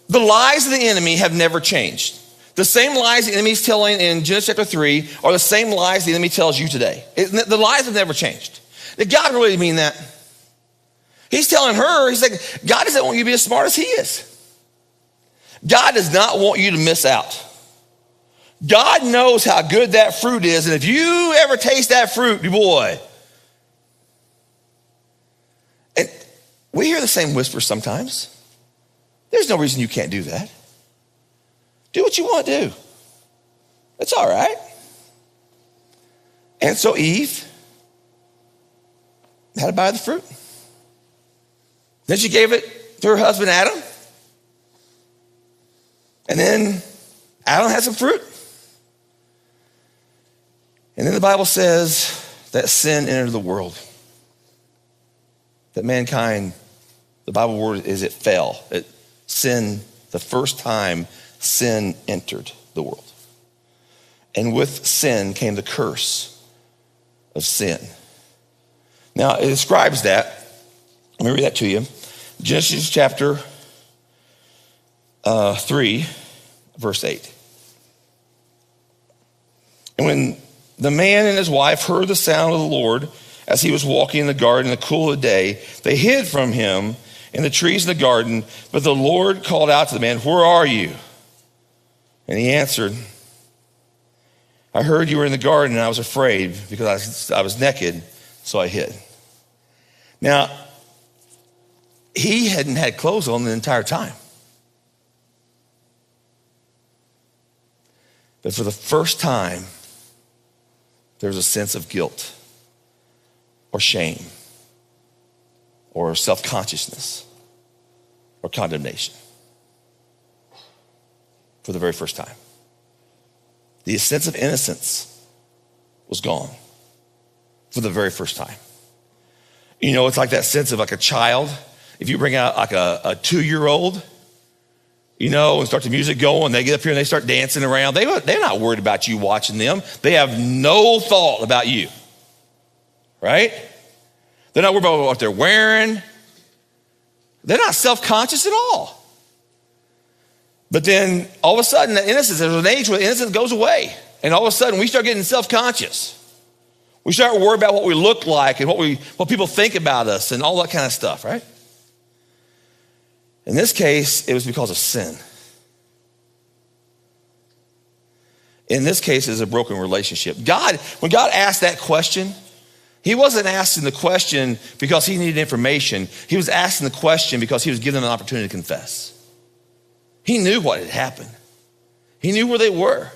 The lies of the enemy have never changed. The same lies the enemy's telling in Genesis chapter 3 are the same lies the enemy tells you today. The lies have never changed. Did God really mean that? He's telling her, he's like, God doesn't want you to be as smart as he is. God does not want you to miss out. God knows how good that fruit is, and if you ever taste that fruit, boy. And we hear the same whispers sometimes. There's no reason you can't do that. Do what you want to do. It's all right. And so Eve had to buy the fruit. Then she gave it to her husband Adam. And then Adam had some fruit. And then the Bible says that sin entered the world. That mankind, the Bible word is it fell. Sin, the first time sin entered the world. And with sin came the curse of sin. Now, it describes that. Let me read that to you. Genesis chapter 3, verse 8. And when the man and his wife heard the sound of the Lord as he was walking in the garden in the cool of the day, they hid from him in the trees in the garden. But the Lord called out to the man, "Where are you?" And he answered, "I heard you were in the garden and I was afraid because I was naked, so I hid." Now, he hadn't had clothes on the entire time. But for the first time, there was a sense of guilt or shame or self-consciousness or condemnation. For the very first time. The sense of innocence was gone for the very first time. You know, it's like that sense of like a child. If you bring out like a 2-year-old, you know, and start the music going, they get up here and they start dancing around. They're not worried about you watching them. They have no thought about you, right? They're not worried about what they're wearing. They're not self-conscious at all. But then all of a sudden, that innocence, there's an age where innocence goes away. And all of a sudden, we start getting self-conscious. We start worrying about what we look like and what people think about us and all that kind of stuff, right? In this case, it was because of sin. In this case, it's a broken relationship. When God asked that question, he wasn't asking the question because he needed information. He was asking the question because he was giving them an opportunity to confess. He knew what had happened. He knew where they were.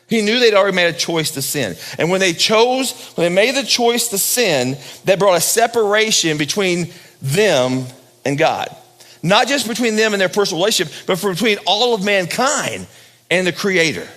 He knew they'd already made a choice to sin. And when they made the choice to sin, that brought a separation between them and God. Not just between them and their personal relationship, but between all of mankind and the Creator.